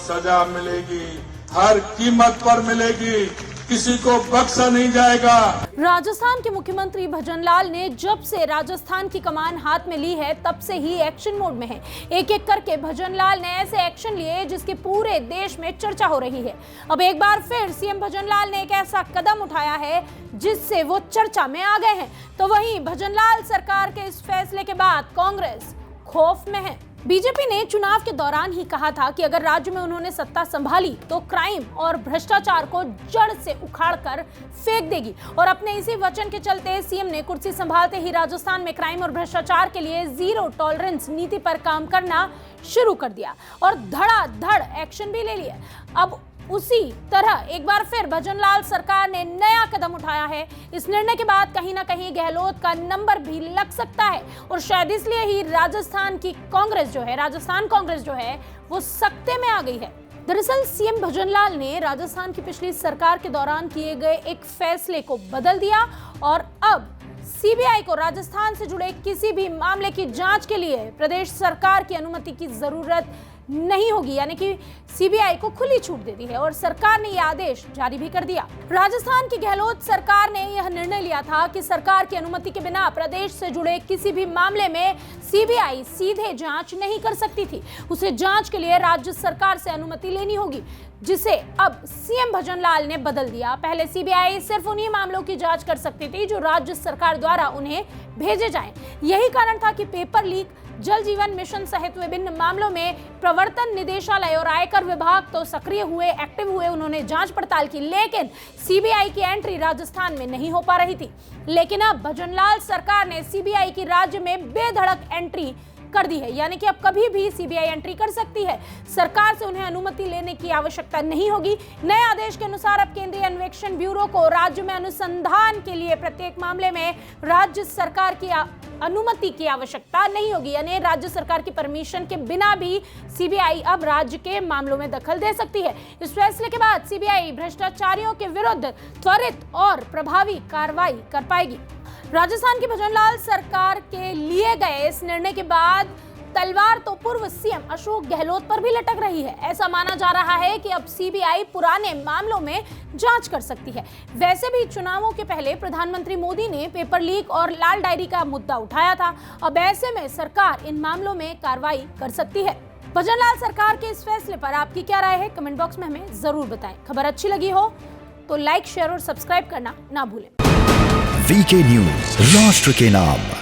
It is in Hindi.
सजा मिलेगी, हर कीमत पर मिलेगी, किसी को बख्शा नहीं जाएगा। राजस्थान के मुख्यमंत्री भजनलाल ने जब से राजस्थान की कमान हाथ में ली है तब से ही एक्शन मोड में है। एक एक करके भजनलाल ने ऐसे एक्शन लिए जिसकी पूरे देश में चर्चा हो रही है। अब एक बार फिर सीएम भजनलाल ने एक ऐसा कदम उठाया है जिससे वो चर्चा में आ गए हैं। तो वहीं भजनलाल सरकार के इस फैसले के बाद कांग्रेस खौफ में है। बीजेपी ने चुनाव के दौरान ही कहा था कि अगर राज्य में उन्होंने सत्ता संभाली तो क्राइम और भ्रष्टाचार को जड़ से उखाड़कर फेंक देगी। और अपने इसी वचन के चलते सीएम ने कुर्सी संभालते ही राजस्थान में क्राइम और भ्रष्टाचार के लिए जीरो टॉलरेंस नीति पर काम करना शुरू कर दिया और धड़ाधड़ एक्शन भी ले लिया। अब उसी तरह एक बार फिर भजनलाल सरकार ने नया कदम उठाया है। इस निर्णय के बाद कहीं ना कहीं गहलोत का नंबर भी लग सकता है और शायद इसलिए ही राजस्थान कांग्रेस जो है वो सख्ते में आ गई है। दरअसल सीएम भजनलाल ने राजस्थान की पिछली सरकार के दौरान किए गए एक फैसले को बदल दिया और अब सीबीआई को राजस्थान से जुड़े किसी भी मामले की जांच के लिए प्रदेश सरकार की अनुमति की जरूरत नहीं होगी, यानी कि सीबीआई को खुली छूट दे दी है और सरकार ने यह आदेश जारी भी कर दिया। राजस्थान की गहलोत सरकार ने यह निर्णय लिया था कि सरकार की अनुमति के बिना प्रदेश से जुड़े किसी भी मामले में सीबीआई सीधे जांच नहीं कर सकती थी। उसे जांच के लिए राज्य सरकार से अनुमति लेनी होगी, जिसे अब सीएम भजनलाल ने बदल दिया। पहले सीबीआई सिर्फ उन्हीं मामलों की जांच कर सकती थी जो राज्य सरकार द्वारा उन्हें भेजे जाएं। यही कारण था कि पेपर लीक, जल जीवन मिशन सहित विभिन्न मामलों में प्रवर्तन निदेशालय और आयकर विभाग तो सक्रिय हुए, एक्टिव हुए, उन्होंने जांच पड़ताल की, लेकिन सीबीआई की एंट्री राजस्थान में नहीं हो पा रही थी। लेकिन अब भजनलाल सरकार ने सीबीआई की राज्य में बेधड़क एंट्री कर दी है, यानी कि अब कभी भी सीबीआई एंट्री कर सकती है। सरकार से उन्हें अनुमति लेने की आवश्यकता नहीं होगी। नए आदेश के अनुसार अब केंद्रीय अन्वेषण ब्यूरो को राज्य में अनुसंधान के लिए प्रत्येक मामले में राज्य सरकार की अनुमति की आवश्यकता नहीं होगी, यानी राज्य सरकार की परमिशन के बिना भी सीबीआई अब राज्य के मामलों में दखल दे सकती है। इस फैसले के बाद सीबीआई भ्रष्टाचारियों के विरुद्ध त्वरित और प्रभावी कार्रवाई कर पाएगी। राजस्थान की भजनलाल सरकार के लिए गए इस निर्णय के बाद तलवार तो पूर्व सीएम अशोक गहलोत पर भी लटक रही है। ऐसा माना जा रहा है कि अब सीबीआई पुराने मामलों में जांच कर सकती है। वैसे भी चुनावों के पहले प्रधानमंत्री मोदी ने पेपर लीक और लाल डायरी का मुद्दा उठाया था। अब ऐसे में सरकार इन मामलों में कार्रवाई कर सकती है। भजनलाल सरकार के इस फैसले पर आपकी क्या राय है? कमेंट बॉक्स में हमें जरूर बताएं। खबर अच्छी लगी हो तो लाइक, शेयर और सब्सक्राइब करना ना भूलें। वीके न्यूज, राष्ट्र के नाम।